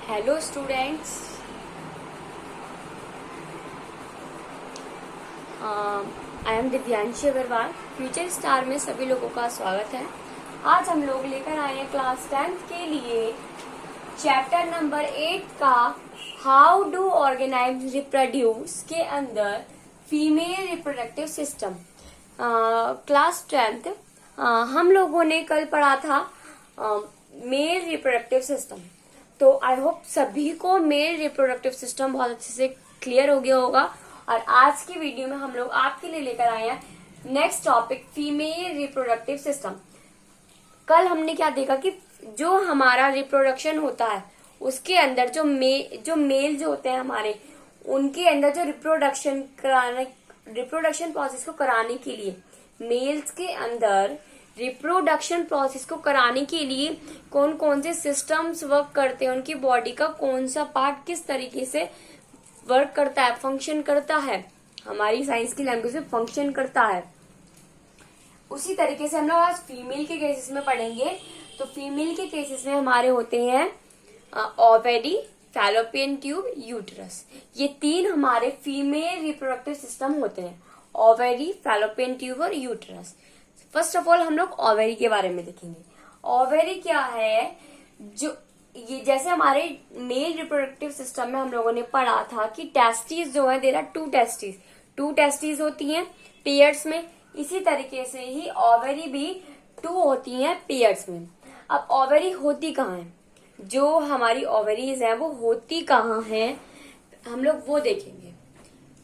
Hello students, I am Divyanshi Agarwal. Future star में सभी लोगों का स्वागत है। आज हम लोग लेकर आए हैं क्लास 10th के लिए चैप्टर नंबर 8 का हाउ डू ऑर्गेनाइज रिप्रोड्यूस के अंदर female reproductive system. Class 10th हम लोगों ने कल पढ़ा था मेल रिप्रोडक्टिव सिस्टम। तो आई होप सभी को मेल रिप्रोडक्टिव सिस्टम बहुत अच्छे से क्लियर हो गया होगा। और आज की वीडियो में हम लोग आपके लिए लेकर आए हैं next topic female reproductive system. कल हमने क्या देखा कि जो हमारा रिप्रोडक्शन होता है उसके अंदर जो मेल जो होते हैं हमारे, उनके अंदर जो रिप्रोडक्शन प्रोसेस को कराने के लिए, मेल्स के अंदर रिप्रोडक्शन प्रोसेस को कराने के लिए कौन कौन से सिस्टम्स वर्क करते हैं, उनकी बॉडी का कौन सा पार्ट किस तरीके से वर्क करता है, फंक्शन करता है, हमारी साइंस की लैंग्वेज में फंक्शन करता है। उसी तरीके से हम लोग आज फीमेल के केसेस में पढ़ेंगे। तो फीमेल के केसेस में हमारे होते हैं ओवेरी, फैलोपियन ट्यूब, यूटरस। ये तीन हमारे फीमेल रिप्रोडक्टिव सिस्टम होते हैं, ओवेरी, फैलोपियन ट्यूब और यूटरस। फर्स्ट ऑफ ऑल हम लोग ओवेरी के बारे में देखेंगे। ओवेरी क्या है? जो ये जैसे हमारे मेल रिप्रोडक्टिव सिस्टम में हम लोगों ने पढ़ा था कि टेस्टिस जो है, देर आर टू टेस्टिस होती हैं पेयर्स में। इसी तरीके से ही ओवेरी भी 2 होती हैं पेयर्स में। अब ओवेरी होती कहाँ है? जो हमारी ओवेरीज है वो होती कहाँ है, हम लोग वो देखेंगे।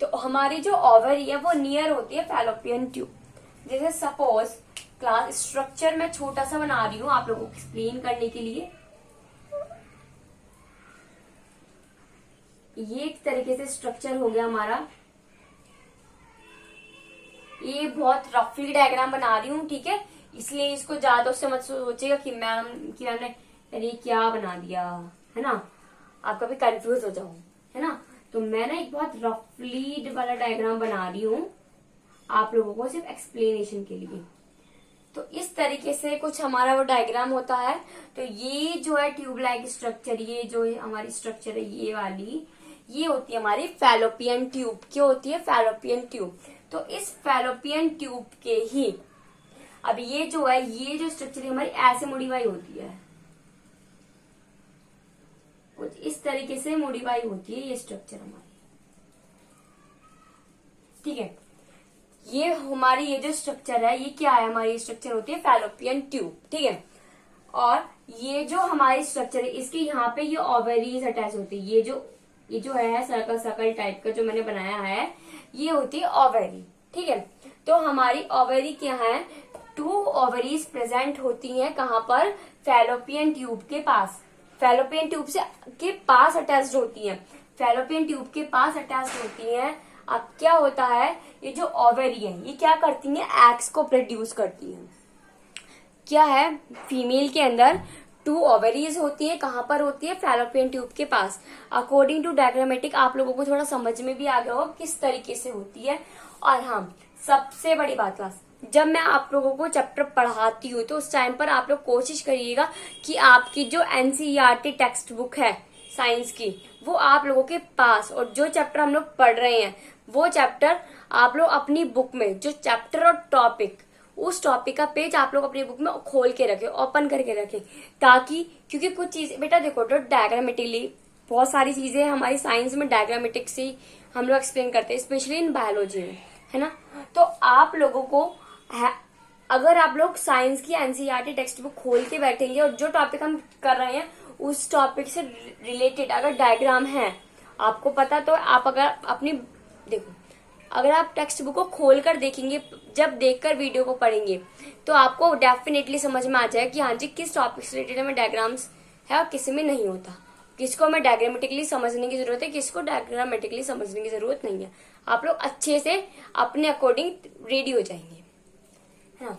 तो हमारी जो ओवेरी है वो नियर होती है फैलोपियन ट्यूब। जैसे सपोज क्लास स्ट्रक्चर मैं छोटा सा बना रही हूँ आप लोगों को एक्सप्लेन करने के लिए। ये एक तरीके से स्ट्रक्चर हो गया हमारा। ये बहुत रफली डायग्राम बना रही हूँ, ठीक है, इसलिए इसको ज्यादा उससे मत सोचिएगा कि मैम ने अरे क्या बना दिया, है ना, आप कभी कंफ्यूज हो जाओ, है ना। तो मैं ना एक बहुत रफली वाला डायग्राम बना रही हूँ आप लोगों को सिर्फ एक्सप्लेनेशन के लिए। तो इस तरीके से कुछ हमारा वो डायग्राम होता है। तो ये जो है ट्यूब लाइक स्ट्रक्चर, ये जो है हमारी स्ट्रक्चर है ये वाली, ये होती है हमारी फैलोपियन ट्यूब। क्या होती है? Fallopian tube. तो इस फैलोपियन ट्यूब के ही अब ये जो है, ये जो स्ट्रक्चर है हमारी ऐसे मुड़ी हुई होती है, कुछ इस तरीके से मुड़ी हुई होती है ये स्ट्रक्चर हमारी, ठीक है। ये हमारी ये जो स्ट्रक्चर है ये क्या है? हमारी स्ट्रक्चर होती है फैलोपियन ट्यूब, ठीक है। और ये जो हमारी स्ट्रक्चर है इसके यहाँ पे ये ओवेरीज अटैच होती है। ये जो है सर्कल टाइप का जो मैंने बनाया है ये होती है ओवेरी, ठीक है। तो हमारी ओवेरी क्या है? 2 ओवेरीज प्रेजेंट होती हैं। कहाँ पर? फैलोपियन ट्यूब के पास। फैलोपियन ट्यूब के पास अटैच होती हैं। फैलोपियन ट्यूब के पास अटैच होती हैं। अब क्या होता है, ये जो ओवेरी है ये क्या करती हैं? एग्स को प्रोड्यूस करती हैं। क्या है? फीमेल के अंदर 2 ओवेरीज होती है। कहाँ पर होती है? फैलोपियन ट्यूब के पास। अकॉर्डिंग टू डायग्रामेटिक आप लोगों को थोड़ा समझ में भी आ गया हो किस तरीके से होती है। और हाँ, सबसे बड़ी बात क्लास, जब मैं आप लोगों को चैप्टर पढ़ाती हूँ तो उस टाइम पर आप लोग कोशिश करिएगा कि आपकी जो एनसीईआरटी टेक्स्ट बुक है साइंस की वो आप लोगों के पास, और जो चैप्टर हम लोग पढ़ रहे हैं वो चैप्टर आप लोग अपनी बुक में, जो चैप्टर और टॉपिक, उस टॉपिक का पेज आप लोग अपनी बुक में खोल के रखें, ओपन करके रखें, ताकि क्योंकि कुछ चीज बेटा देखो, तो डायग्रामेटिकली बहुत सारी चीजें हमारी साइंस में डायग्रामेटिक से हम लोग एक्सप्लेन करते हैं, स्पेशली इन बायोलॉजी में, है ना। तो आप लोगों को अगर आप लोग साइंस की एनसीईआरटी टेक्स्ट बुक खोल के बैठेंगे और जो टॉपिक हम कर रहे हैं उस टॉपिक से रिलेटेड अगर डायग्राम है आपको पता, तो आप अगर अपनी देखो, अगर आप टेक्स्ट बुक को खोलकर देखेंगे, जब देखकर वीडियो को पढ़ेंगे तो आपको डेफिनेटली समझ में आ जाए कि हाँ जी किस टॉपिक से रिलेटेड हमें डायग्राम्स है और किस में नहीं होता, किसको हमें डायग्रामेटिकली समझने की जरूरत है, किसको डायग्रामेटिकली समझने की जरूरत नहीं है। आप लोग अच्छे से अपने अकॉर्डिंग रेडी हो जाएंगे, है ना।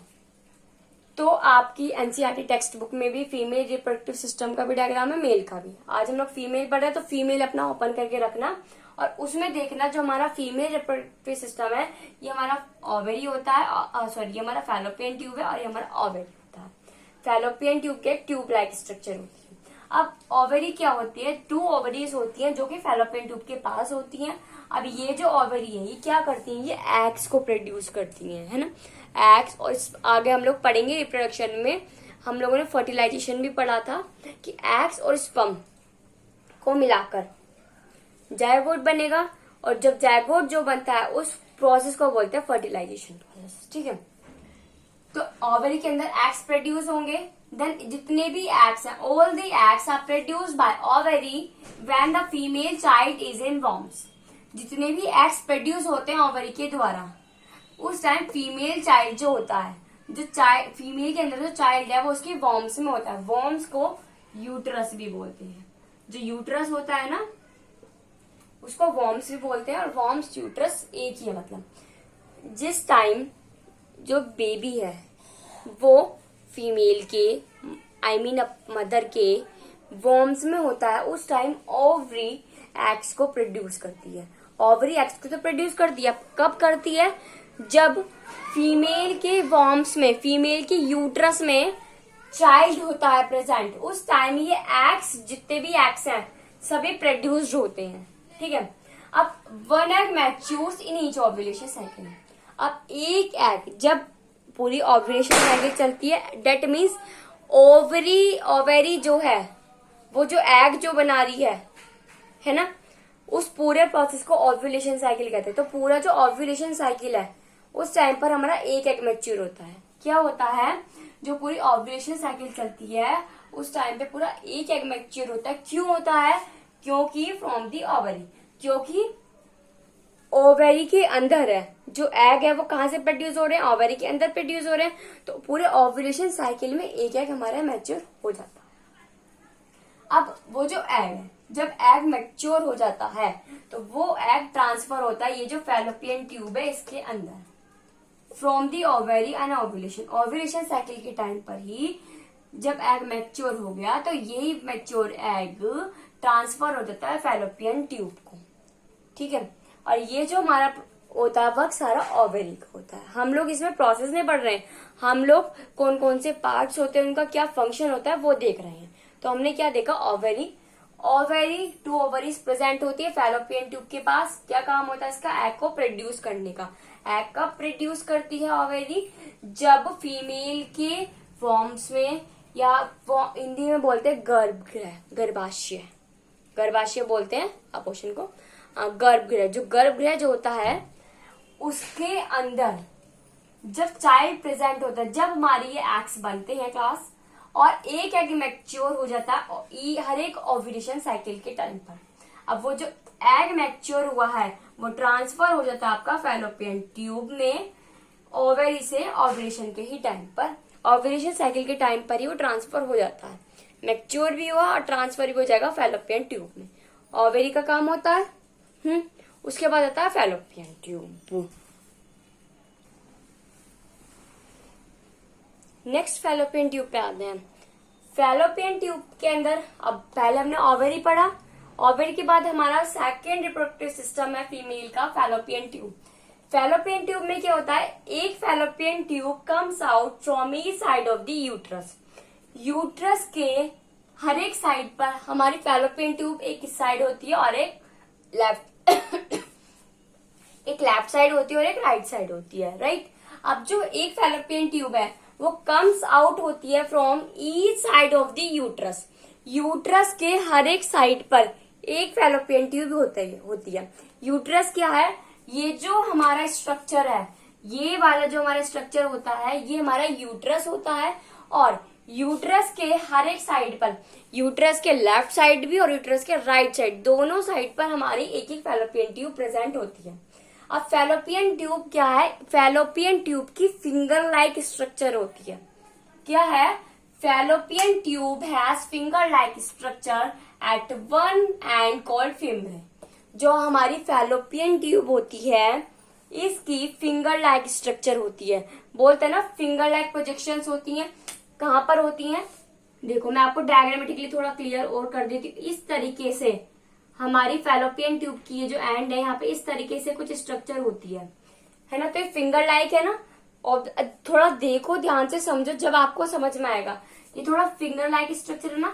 तो आपकी एनसीईआरटी टेक्स्ट बुक में भी फीमेल रिप्रोडक्टिव सिस्टम का भी डायग्राम है, मेल का भी। आज हम लोग फीमेल पढ़ रहे हैं तो फीमेल अपना ओपन करके रखना और उसमें देखना जो हमारा फीमेल रिप्रोडक्टिव सिस्टम है ये हमारा ओवेरी होता है, सॉरी ये हमारा फैलोपियन ट्यूब है और ये हमारा ओवेरी होता है। फैलोपियन ट्यूब के ट्यूब लाइक स्ट्रक्चर होती है। अब ओवरी क्या होती है, 2 ओवरीज होती हैं जो कि फैलोपियन ट्यूब के पास होती हैं। अब ये जो ओवरी है ये क्या करती हैं, ये एग्स को प्रोड्यूस करती हैं, है ना, एग्स। और आगे हम लोग पढ़ेंगे रिप्रोडक्शन में, हम लोगों ने फर्टिलाइजेशन भी पढ़ा था कि एग्स और स्पर्म को मिलाकर जायगोट बनेगा, और जब जायगोट जो बनता है उस प्रोसेस को बोलते हैं फर्टिलाइजेशन प्रोसेस, ठीक है। तो ओवरी के अंदर एग्स प्रोड्यूस होंगे, देन जितने भी एग्स हैं, all the eggs are produced by ovary when the female child is in वॉर्म्स। जितने भी एग्स प्रोड्यूस होते हैं ओवरी के द्वारा, उस टाइम फीमेल चाइल्ड जो होता है, जो चाइल्ड फीमेल के अंदर जो चाइल्ड है वो उसके वॉर्म्स में होता है। वॉर्म्स को यूट्रस भी बोलते हैं। जो यूट्रस होता है ना उसको वॉर्म्स भी बोलते हैं, और वॉर्म्स यूट्रस एक ही है। मतलब जिस टाइम जो बेबी है वो फीमेल के मदर के वॉर्म्स में होता है, उस टाइम ओवरी एग्स को प्रोड्यूस करती है। ओवरी एग्स को तो प्रोड्यूस करती है, कब करती है, जब फीमेल के वॉर्म्स में, फीमेल के यूट्रस में चाइल्ड होता है प्रेजेंट, उस टाइम ये एग्स, जितने भी एग्स हैं सभी प्रोड्यूस्ड होते हैं, ठीक है। अब 1 egg matures in each ovulation cycle. अब एक एग जब पूरी ओव्यूलेशन साइकिल चलती है, डेट मीन्स ओवरी जो है वो जो एग जो बना रही है ना, उस पूरे प्रोसेस को ओव्यूलेशन साइकिल कहते हैं। तो पूरा जो ओव्यूलेशन साइकिल है उस टाइम पर हमारा एक एग मैच्योर होता है। क्या होता है, जो पूरी ओव्यूलेशन साइकिल चलती है उस टाइम पे पूरा एक एग मैच्योर होता है। क्यों होता है, क्योंकि फ्रॉम दी ओवरी, क्योंकि ओवरी के अंदर है जो एग है वो कहां से प्रोड्यूस हो रहे हैं, ओवरी के अंदर प्रोड्यूस हो रहे हैं। तो पूरे ओव्यूलेशन साइकिल में एक एग हमारा मैच्योर हो जाता है। अब वो जो एग है, जब एग मैच्योर हो जाता है तो वो एग ट्रांसफर होता है, ये जो फैलोपियन ट्यूब है इसके अंदर, from the ovary and ovulation. Ovulation cycle के टाइम पर ही जब एग मैच्योर हो गया तो यही मैच्योर एग ट्रांसफर हो जाता है फैलोपियन ट्यूब को, ठीक है। और ये जो हमारा होता है वर्क सारा ओवरी का होता है। हम लोग इसमें प्रोसेस नहीं पढ़ रहे हैं, हम लोग कौन कौन से पार्ट्स होते हैं, उनका क्या फंक्शन होता है वो देख रहे हैं। तो हमने क्या देखा, ओवरी, 2 ओवरीज प्रेजेंट होती है फैलोपियन ट्यूब के पास। क्या काम होता है इसका, एग को प्रोड्यूस करने का। एग कब प्रोड्यूस करती है ओवरी, जब फीमेल के वॉर्म्स में, या हिंदी में बोलते हैं गर्भगृह, गर्भाशय बोलते हैं अपोषण को, गर्भगृह। जो गर्भगृह जो होता है उसके अंदर जब चाइल्ड प्रेजेंट होता है, जब हमारी ये एग्स बनते हैं क्लास, और एक एग मैच्योर हो जाता है हर एक ओव्यूलेशन साइकिल के टाइम पर। अब वो जो एग मैच्योर हुआ है वो ट्रांसफर हो जाता है आपका फैलोपियन ट्यूब में, ओवरी से ओव्यूलेशन के ही टाइम पर, ओव्यूलेशन साइकिल के टाइम पर ही वो ट्रांसफर हो जाता है। मैच्योर भी हुआ और ट्रांसफर भी हो जाएगा फैलोपियन ट्यूब में। ओवरी का काम होता है, उसके बाद आता है fallopian tube. Next fallopian tube पे आते हैं। फैलोपियन ट्यूब के अंदर, अब पहले हमने ओवरी पढ़ा, ओवरी के बाद हमारा सेकेंड रिप्रोडक्टिव सिस्टम है फीमेल का, फैलोपियन ट्यूब। फैलोपियन ट्यूब में क्या होता है, एक fallopian tube comes out from each side of the uterus. Uterus के हर एक साइड पर हमारी फैलोपियन ट्यूब एक इस साइड होती है और एक लेफ्ट साइड होती है और एक राइट साइड होती है, राइट। अब जो एक फैलोपियन ट्यूब है वो कम्स आउट होती है from each side of the uterus. Uterus के हर एक साइड पर एक फैलोपियन ट्यूब होती है। यूट्रस क्या है, ये जो हमारा स्ट्रक्चर है, ये वाला जो हमारा स्ट्रक्चर होता है ये हमारा यूट्रस होता है। और यूट्रस के हर एक साइड पर, यूट्रस के लेफ्ट साइड भी और यूट्रस के राइट साइड, दोनों साइड पर हमारी एक एक फैलोपियन ट्यूब प्रेजेंट होती है। अब फैलोपियन ट्यूब क्या है, फैलोपियन ट्यूब की फिंगर लाइक स्ट्रक्चर होती है। क्या है, fallopian tube has finger like structure at one end called fimbriae. जो हमारी फैलोपियन ट्यूब होती है इसकी फिंगर लाइक स्ट्रक्चर होती है। बोलते हैं ना फिंगर लाइक प्रोजेक्शंस होती हैं, कहां पर होती हैं, देखो मैं आपको डायग्रामेटिकली थोड़ा क्लियर और कर देती हूँ। इस तरीके से हमारी फैलोपियन ट्यूब की ये जो एंड है यहाँ पे इस तरीके से कुछ स्ट्रक्चर होती है ना। तो ये फिंगर लाइक है ना, और थोड़ा देखो ध्यान से समझो, जब आपको समझ में आएगा। ये थोड़ा फिंगर लाइक स्ट्रक्चर है ना,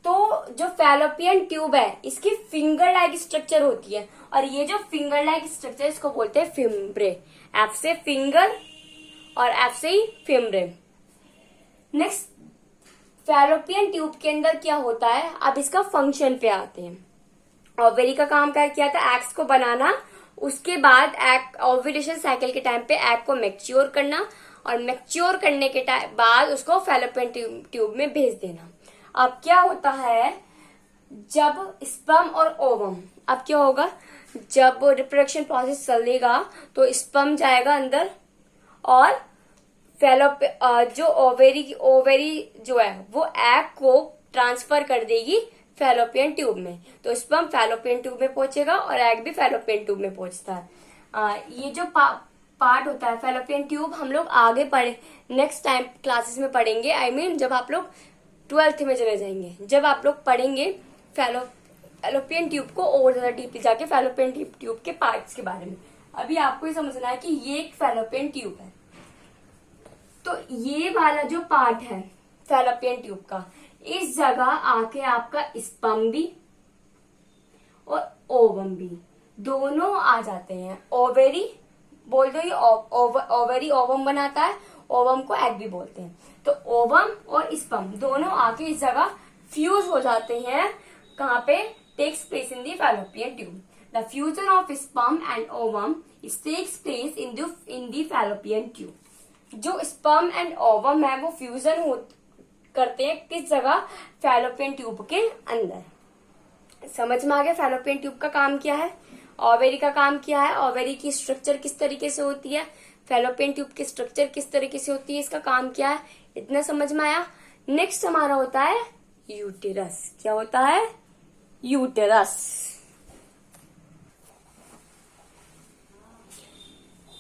तो जो फैलोपियन ट्यूब है इसकी फिंगर लाइक स्ट्रक्चर होती है, और ये जो फिंगर लाइक स्ट्रक्चर इसको बोलते हैं फिम्ब्रे। एफ से फिंगर और एफ से ही फिम्ब्रे। नेक्स्ट, फैलोपियन ट्यूब के अंदर क्या होता है, अब इसका फंक्शन पे आते हैं। ओवेरी का काम क्या था, एग्स को बनाना, उसके बाद एग ओव्यूलेशन साइकिल के टाइम पे एग को मैच्योर करना, और मैच्योर करने के बाद उसको फैलोपियन ट्यूब में भेज देना। अब क्या होता है, जब स्पर्म और ओवम, अब क्या होगा, जब रिप्रोडक्शन प्रोसेस चलेगा तो स्पर्म जाएगा अंदर और जो ओवेरी जो है वो एग को ट्रांसफर कर देगी फैलोपियन ट्यूब में। तो स्पर्म फैलोपियन ट्यूब में पहुंचेगा और एग भी फैलोपियन ट्यूब में पहुंचता है। ये जो पार्ट होता है फैलोपियन ट्यूब, हम लोग आगे पढ़े नेक्स्ट टाइम क्लासेस में पढ़ेंगे। I mean, जब आप लोग 12th में चले जाएंगे, जब आप लोग पढ़ेंगे फैलोपियन ट्यूब को और ज्यादा डीपली जाके फैलोपियन ट्यूब के पार्ट्स के बारे में। अभी आपको ये समझना है कि ये एक फैलोपियन ट्यूब है, तो ये वाला जो पार्ट है फैलोपियन ट्यूब का, इस जगह आके आपका स्पर्म भी और ओवम भी दोनों आ जाते हैं। ओवेरी बोल दो, ये ओवेरी ओवम बनाता है, ओवम को एग भी बोलते हैं। तो ओवम और स्पर्म दोनों आके इस जगह फ्यूज हो जाते हैं। कहाँ पे, takes place in the fallopian tube. The fusion of sperm and ovum takes place in the fallopian tube. जो स्पर्म एंड ओवम है वो फ्यूजन करते हैं किस जगह, फैलोपियन ट्यूब के अंदर। समझ में आ गया फैलोपियन ट्यूब का काम क्या है, ओवेरी का काम क्या है, ओवेरी की स्ट्रक्चर किस तरीके से होती है, फैलोपियन ट्यूब की स्ट्रक्चर किस तरीके से होती है, इसका काम क्या है, इतना समझ में आया। नेक्स्ट हमारा होता है यूटेरस। क्या होता है, यूटेरस।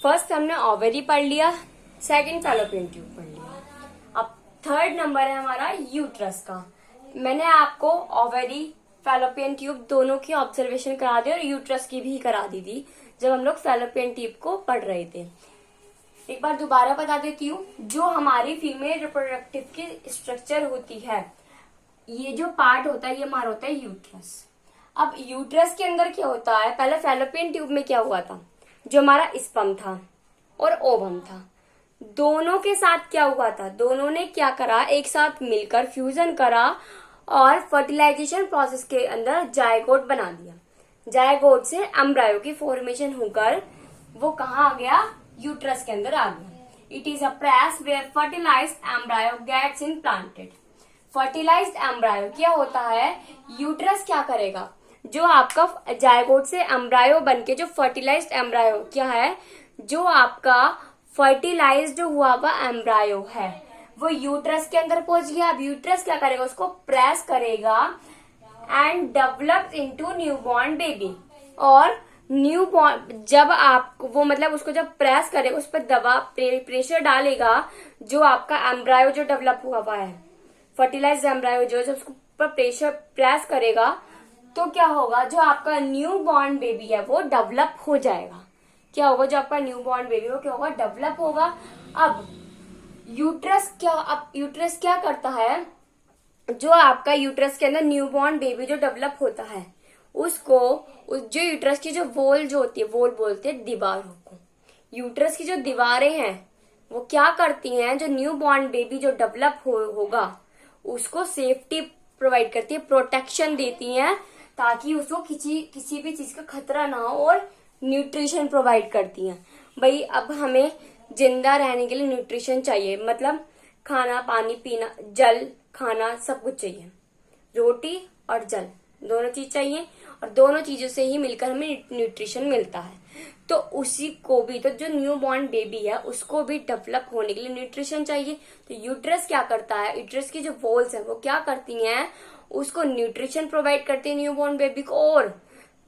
फर्स्ट हमने ओवेरी पढ़ लिया, सेकंड फैलोपियन ट्यूब पढ़ लिया, अब थर्ड नंबर है हमारा यूट्रस का। मैंने आपको ओवेरी फैलोपियन ट्यूब दोनों की ऑब्जर्वेशन करा दी और यूट्रस की भी करा दी थी जब हम लोग फैलोपियन ट्यूब को पढ़ रहे थे। एक बार दोबारा बता देती हूँ, जो हमारी फीमेल रिप्रोडक्टिव की स्ट्रक्चर होती है, ये जो पार्ट होता है ये हमारा होता है यूट्रस। अब यूट्रस के अंदर क्या होता है, पहले फैलोपियन ट्यूब में क्या हुआ था, जो हमारा स्पर्म था और ओवम था, दोनों के साथ क्या हुआ था, दोनों ने क्या करा, एक साथ मिलकर फ्यूजन करा और फर्टिलाइजेशन प्रोसेस के अंदर जायगोट बना दिया। जायगोट से एम्ब्रायो की फॉर्मेशन होकर वो कहाँ आ गया, यूट्रस के अंदर आ गया। It is a place where fertilised embryo gets implanted. Fertilised embryo क्या होता है, यूट्रस क्या करेगा, जो आपका जायगोट से एम्ब्रायो बनके जो फर्टिलाइज्ड एम्ब्रायो क्या है, जो आपका फर्टिलाइज्ड हुआ हुआ एम्ब्रायो है वो यूट्रस के अंदर पहुंच गया। अब यूट्रस क्या करेगा, उसको प्रेस करेगा and develop into newborn baby. और न्यूबॉर्न जब आप वो मतलब उसको जब प्रेस करेगा, उस पर दबा प्रेशर डालेगा, जो आपका एम्ब्रायो जो डेवलप हुआ हुआ है, फर्टिलाइज्ड एम्ब्रायो जो जब उसको पर प्रेशर प्रेस करेगा तो क्या होगा, जो आपका न्यूबॉर्न बेबी है वो डेवलप हो जाएगा। क्या होगा, जो आपका न्यूबॉर्न बेबी वो क्या होगा, डेवलप होगा। अब यूट्रस क्या करता है, जो आपका यूट्रस के अंदर न्यूबॉर्न बेबी जो डेवलप होता है उसको जो यूट्रस की जो वॉल जो होती है, वॉल बोलते हैं दीवारों को। यूट्रस की जो दीवारें हैं वो क्या करती हैं, जो न्यूबॉर्न बेबी जो डेवलप होगा उसको सेफ्टी प्रोवाइड करती है, प्रोटेक्शन देती हैं, ताकि उसको किसी भी चीज का खतरा ना हो, और न्यूट्रिशन प्रोवाइड करती हैं। भाई अब हमें जिंदा रहने के लिए न्यूट्रिशन चाहिए, मतलब खाना पानी पीना, जल खाना सब कुछ चाहिए, रोटी और जल दोनों चीज चाहिए, और दोनों चीजों से ही मिलकर हमें न्यूट्रिशन मिलता है। तो उसी को भी, तो जो न्यू बॉर्न बेबी है उसको भी डेवलप होने के लिए न्यूट्रिशन चाहिए। तो यूट्रस क्या करता है, यूट्रस की जो वॉल्स है वो क्या करती हैं, उसको न्यूट्रिशन प्रोवाइड करती है न्यू बॉर्न बेबी को, और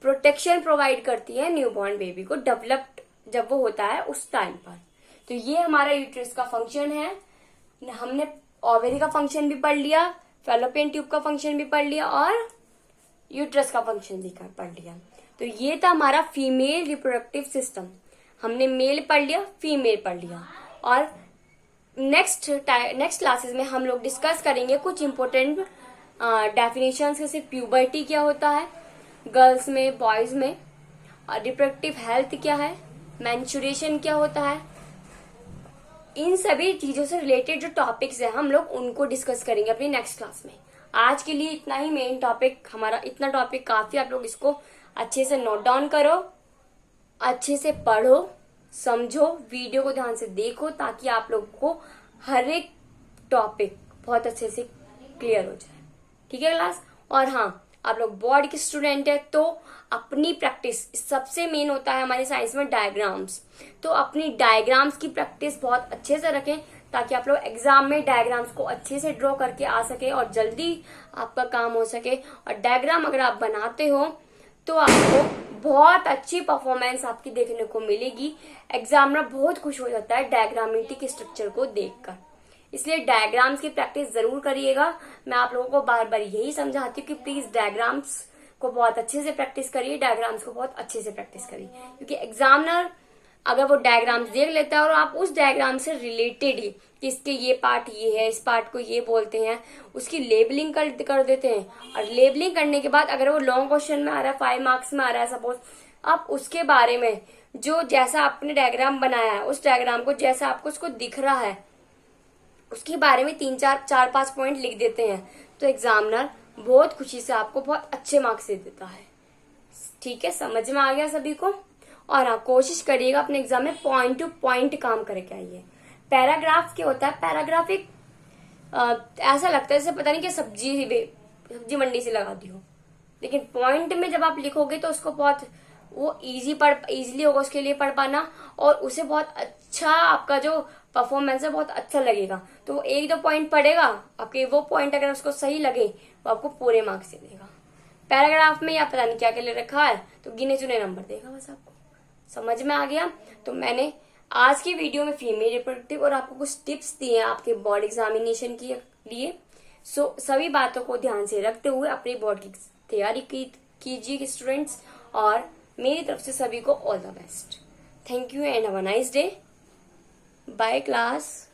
प्रोटेक्शन प्रोवाइड करती है न्यू बॉर्न बेबी को डेवलप्ड जब वो होता है उस टाइम पर। तो ये हमारा यूट्रस का फंक्शन है। हमने ओवेरी का फंक्शन भी पढ़ लिया, फैलोपियन ट्यूब का फंक्शन भी पढ़ लिया, और यूट्रस का फंक्शन भी पढ़ लिया। तो ये था हमारा फीमेल रिप्रोडक्टिव सिस्टम। हमने मेल पढ़ लिया, फीमेल पढ़ लिया, और नेक्स्ट क्लासेस में हम लोग डिस्कस करेंगे कुछ इंपॉर्टेंट डेफिनेशन जैसे प्यूबर्टी क्या होता है गर्ल्स में बॉयज में, रिप्रोडक्टिव हेल्थ क्या है, मेंस्ट्रुएशन क्या होता है, इन सभी चीजों से रिलेटेड जो टॉपिक्स है हम लोग उनको डिस्कस करेंगे अपनी नेक्स्ट क्लास में। आज के लिए इतना ही मेन टॉपिक हमारा, इतना टॉपिक काफी। आप लोग इसको अच्छे से नोट डाउन करो, अच्छे से पढ़ो, समझो, वीडियो को ध्यान से देखो ताकि आप लोग को हर एक टॉपिक बहुत अच्छे से क्लियर हो जाए। ठीक है क्लास? और हाँ, आप लोग बोर्ड के स्टूडेंट है तो अपनी प्रैक्टिस सबसे मेन होता है हमारे साइंस में डायग्राम्स, तो अपनी डायग्राम्स की प्रैक्टिस बहुत अच्छे से रखें ताकि आप लोग एग्जाम में डायग्राम्स को अच्छे से ड्रॉ करके आ सके और जल्दी आपका काम हो सके। और डायग्राम अगर आप बनाते हो तो आपको बहुत अच्छी परफॉर्मेंस आपकी देखने को मिलेगी। एग्जामिनर बहुत खुश हो जाता है डायग्रामेटिक स्ट्रक्चर को देखकर, इसलिए डायग्राम्स की प्रैक्टिस जरूर करिएगा। मैं आप लोगों को बार बार यही समझाती हूँ कि प्लीज डायग्राम्स को बहुत अच्छे से प्रैक्टिस करिए, डायग्राम्स को बहुत अच्छे से प्रैक्टिस करिए, क्योंकि एग्जामिनर अगर वो डायग्राम्स देख लेता है और आप उस डायग्राम से रिलेटेड ही कि इसके ये पार्ट ये है, इस पार्ट को ये बोलते हैं, उसकी लेबलिंग कर देते हैं। और लेबलिंग करने के बाद अगर वो लॉन्ग क्वेश्चन में आ रहा है, 5 मार्क्स में आ रहा है सपोज, आप उसके बारे में जो जैसा आपने डायग्राम बनाया है उस डायग्राम को जैसा आपको उसको दिख रहा है उसके बारे में 3-4-5 पॉइंट लिख देते हैं तो एग्जामिनर बहुत खुशी से आपको बहुत अच्छे मार्क्स दे देता है। ठीक है, समझ में आ गया सभी को? और आप कोशिश करिएगा अपने एग्जाम में पॉइंट टू पॉइंट काम करके आइए। पैराग्राफ क्या होता है? पैराग्राफ एक ऐसा लगता है जैसे पता नहीं कि सब्जी मंडी से लगा दी हो, लेकिन पॉइंट में जब आप लिखोगे तो उसको बहुत वो इजीली होगा उसके लिए पढ़ पाना, और उसे बहुत अच्छा आपका जो परफॉर्मेंस है बहुत अच्छा लगेगा। तो वो 1-2 पॉइंट पढ़ेगा, आपके वो पॉइंट अगर उसको सही लगे तो आपको पूरे मार्क्स दे देगा। पैराग्राफ में या पता नहीं क्या क्या ले रखा है तो गिने चुने नंबर देगा बस। आपको समझ में आ गया? तो मैंने आज की वीडियो में फीमेल रिप्रोडक्टिव और आपको कुछ टिप्स दिए हैं आपके बोर्ड एग्जामिनेशन के लिए। सो सभी बातों को ध्यान से रखते हुए अपनी बोर्ड की तैयारी कीजिए स्टूडेंट्स, और मेरी तरफ से सभी को all the best. Thank you and have a nice day. Bye class.